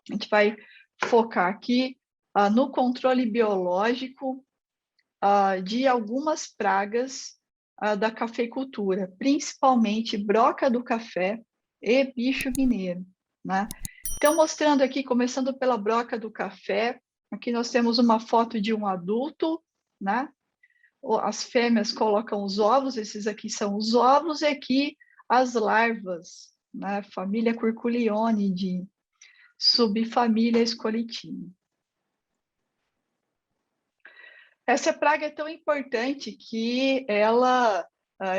A gente vai focar aqui no controle biológico de algumas pragas da cafeicultura, principalmente broca do café e bicho mineiro, né? Então, mostrando aqui, começando pela broca do café, aqui nós temos uma foto de um adulto, né? As fêmeas colocam os ovos, esses aqui são os ovos, e aqui as larvas, né? Família Curculionidae, subfamília Scolytina. Essa praga é tão importante que ela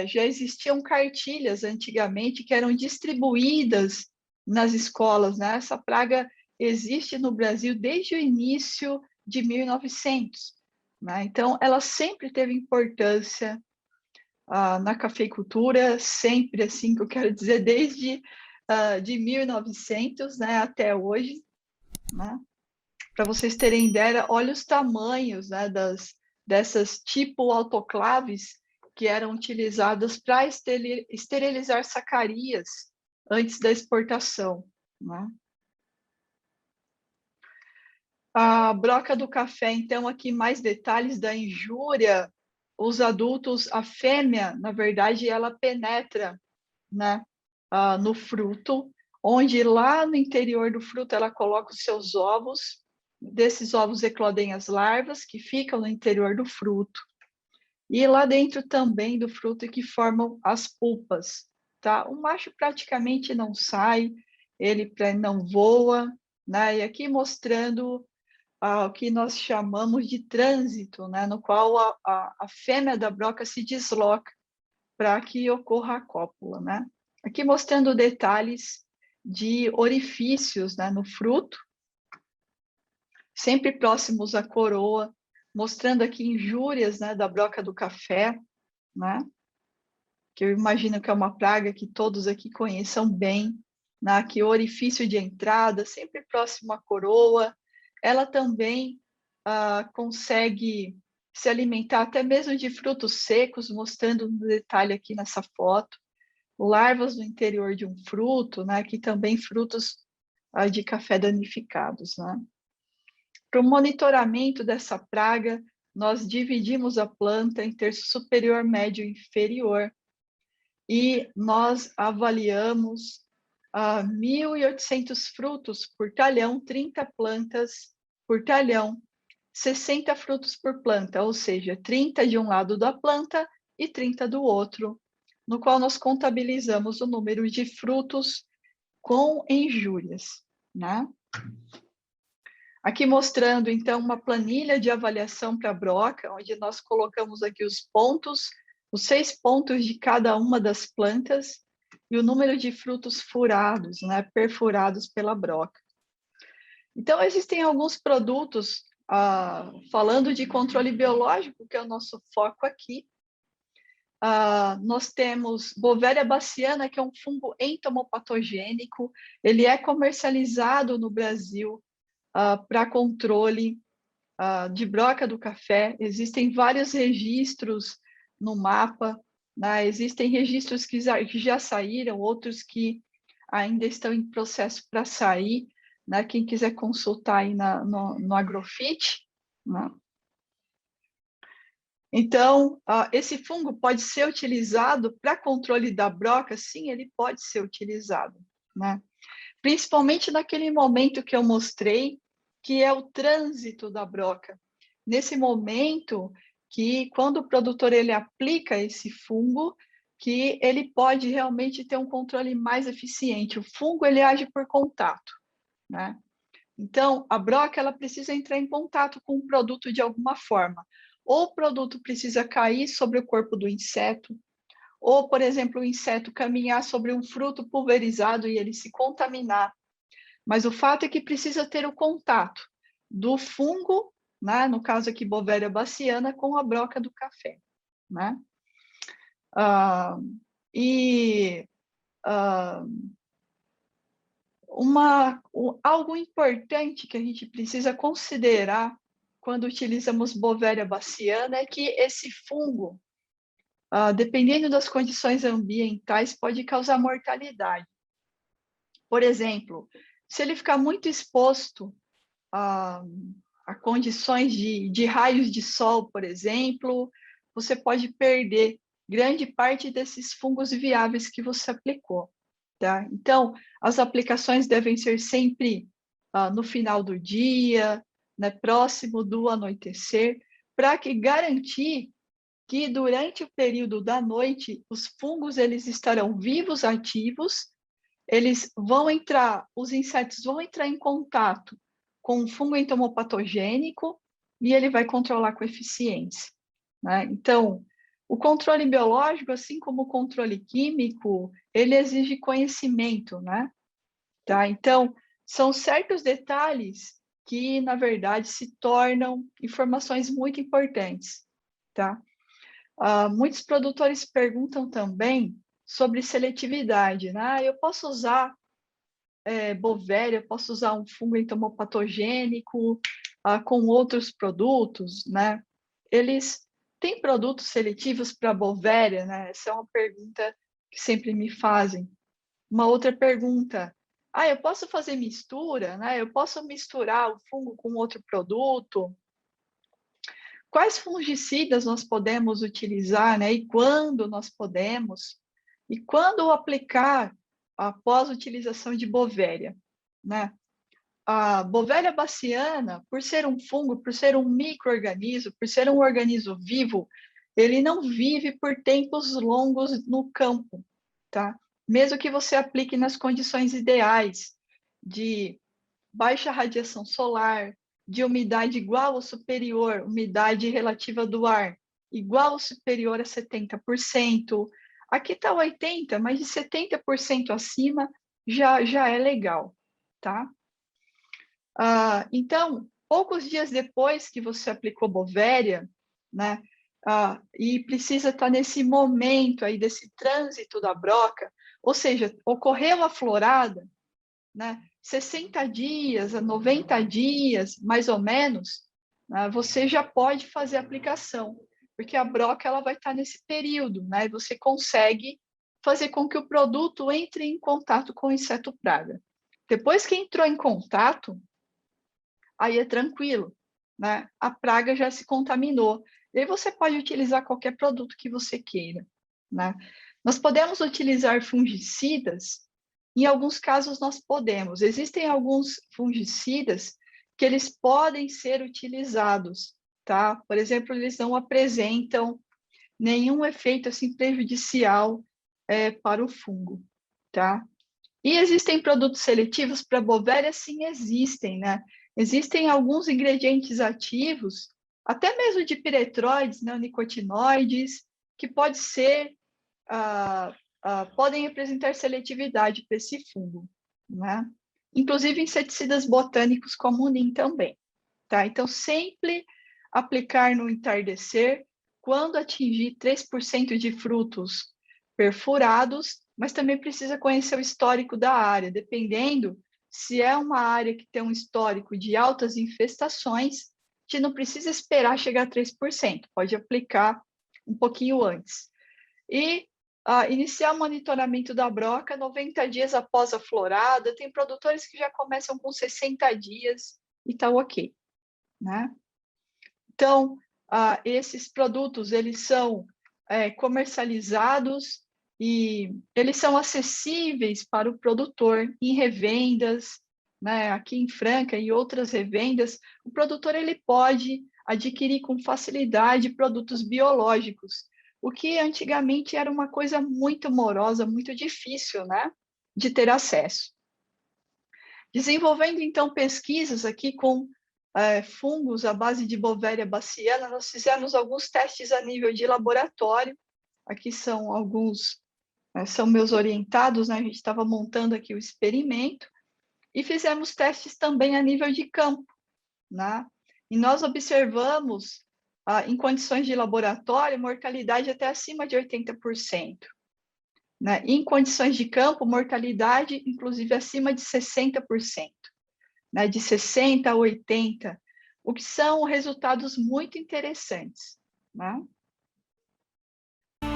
já existiam cartilhas antigamente que eram distribuídas nas escolas, né? Essa praga existe no Brasil desde o início de 1900, né? Então, ela sempre teve importância na cafeicultura, sempre, assim, que eu quero dizer, desde de 1900, né, até hoje, né? Para vocês terem ideia, olha os tamanhos, né, dessas tipo autoclaves que eram utilizadas para esterilizar sacarias antes da exportação, né? A broca do café, então, aqui mais detalhes da injúria. Os adultos, a fêmea, na verdade, ela penetra, né, no fruto, onde lá no interior do fruto ela coloca os seus ovos. Desses ovos eclodem as larvas que ficam no interior do fruto. E lá dentro também do fruto que formam as pulpas, tá? O macho praticamente não sai, ele não voa, né? E aqui mostrando o que nós chamamos de trânsito, né? No qual a fêmea da broca se desloca para que ocorra a cópula, né? Aqui mostrando detalhes de orifícios, né, no fruto, sempre próximos à coroa, mostrando aqui injúrias, né, da broca do café, né, que eu imagino que é uma praga que todos aqui conheçam bem, né, aqui orifício de entrada, sempre próximo à coroa. Ela também consegue se alimentar até mesmo de frutos secos, mostrando um detalhe aqui nessa foto. Larvas no interior de um fruto, né, que também frutos de café danificados, né. Para o monitoramento dessa praga, nós dividimos a planta em terço superior, médio e inferior, e nós avaliamos 1.800 frutos por talhão, 30 plantas por talhão, 60 frutos por planta, ou seja, 30 de um lado da planta e 30 do outro, no qual nós contabilizamos o número de frutos com injúrias, né? Aqui mostrando, então, uma planilha de avaliação para a broca, onde nós colocamos aqui os pontos, os 6 pontos de cada uma das plantas e o número de frutos furados, né, perfurados pela broca. Então, existem alguns produtos, falando de controle biológico, que é o nosso foco aqui. Nós temos Bovéria baciana, que é um fungo entomopatogênico. Ele é comercializado no Brasil para controle de broca do café. Existem vários registros no mapa, né? Existem registros que já saíram, outros que ainda estão em processo para sair, né? Quem quiser consultar aí no Agrofit, né? Então, esse fungo pode ser utilizado para controle da broca? Sim, ele pode ser utilizado, né? Principalmente naquele momento que eu mostrei, que é o trânsito da broca. Nesse momento que, quando o produtor ele aplica esse fungo, que ele pode realmente ter um controle mais eficiente. O fungo ele age por contato, né? Então, a broca ela precisa entrar em contato com o produto de alguma forma. Ou o produto precisa cair sobre o corpo do inseto, ou, por exemplo, o inseto caminhar sobre um fruto pulverizado e ele se contaminar. Mas o fato é que precisa ter o contato do fungo, né, no caso aqui Bovéria baciana, com a broca do café, né? E algo importante que a gente precisa considerar quando utilizamos Bovéria baciana é que esse fungo, dependendo das condições ambientais, pode causar mortalidade. Por exemplo, Se ele ficar muito exposto a condições de raios de sol, por exemplo, você pode perder grande parte desses fungos viáveis que você aplicou, tá? Então, as aplicações devem ser sempre no final do dia, né, próximo do anoitecer, para que garantir que durante o período da noite os fungos eles estarão vivos, ativos, eles vão entrar, os insetos vão entrar em contato com o fungo entomopatogênico e ele vai controlar com eficiência, né? Então, o controle biológico, assim como o controle químico, ele exige conhecimento, né? Tá? Então, são certos detalhes que, na verdade, se tornam informações muito importantes, tá? Muitos produtores perguntam também sobre seletividade, né? Eu posso usar Bovéria, eu posso usar um fungo entomopatogênico com outros produtos, né? Eles têm produtos seletivos para Bovéria, né? Essa é uma pergunta que sempre me fazem. Uma outra pergunta, eu posso fazer mistura, né? Eu posso misturar o fungo com outro produto? Quais fungicidas nós podemos utilizar, né? E quando nós podemos? E quando aplicar após a utilização de Bovéria, né? A Bovéria baciana, por ser um fungo, por ser um micro-organismo, por ser um organismo vivo, ele não vive por tempos longos no campo, tá? Mesmo que você aplique nas condições ideais de baixa radiação solar, de umidade igual ou superior, umidade relativa do ar igual ou superior a 70%. Aqui está 80%, mas de 70% acima já é legal, tá? Então, poucos dias depois que você aplicou Bovéria, né, e precisa estar nesse momento aí desse trânsito da broca, ou seja, ocorreu a florada, né, 60 dias a 90 dias, mais ou menos, né, você já pode fazer a aplicação, porque a broca ela vai estar nesse período, né, e você consegue fazer com que o produto entre em contato com o inseto praga. Depois que entrou em contato, aí é tranquilo, né? A praga já se contaminou. E aí você pode utilizar qualquer produto que você queira, né? Nós podemos utilizar fungicidas, em alguns casos nós podemos. Existem alguns fungicidas que eles podem ser utilizados, tá? Por exemplo, eles não apresentam nenhum efeito assim prejudicial para o fungo, tá? E existem produtos seletivos para Bovéria? Sim, existem, né? Existem alguns ingredientes ativos, até mesmo de piretroides, neonicotinoides, que podem apresentar seletividade para esse fungo, né? Inclusive inseticidas botânicos como o NIM também, tá? Então, sempre aplicar no entardecer, quando atingir 3% de frutos perfurados, mas também precisa conhecer o histórico da área, dependendo se é uma área que tem um histórico de altas infestações, a gente não precisa esperar chegar a 3%, pode aplicar um pouquinho antes. E iniciar o monitoramento da broca 90 dias após a florada, tem produtores que já começam com 60 dias e tá ok, né? Então, esses produtos, eles são comercializados e eles são acessíveis para o produtor em revendas, né? Aqui em Franca e outras revendas, o produtor ele pode adquirir com facilidade produtos biológicos, o que antigamente era uma coisa muito morosa, muito difícil, né? De ter acesso. Desenvolvendo, então, pesquisas aqui com fungos à base de Bovéria baciana, nós fizemos alguns testes a nível de laboratório. Aqui são alguns, são meus orientados, né? A gente estava montando aqui o experimento. E fizemos testes também a nível de campo, né? E nós observamos, em condições de laboratório, mortalidade até acima de 80%. Né? Em condições de campo, mortalidade, inclusive, acima de 60%. Né, de 60 a 80, o que são resultados muito interessantes, né?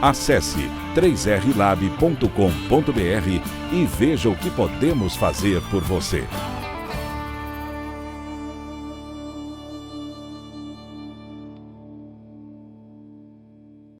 Acesse 3rlab.com.br e veja o que podemos fazer por você.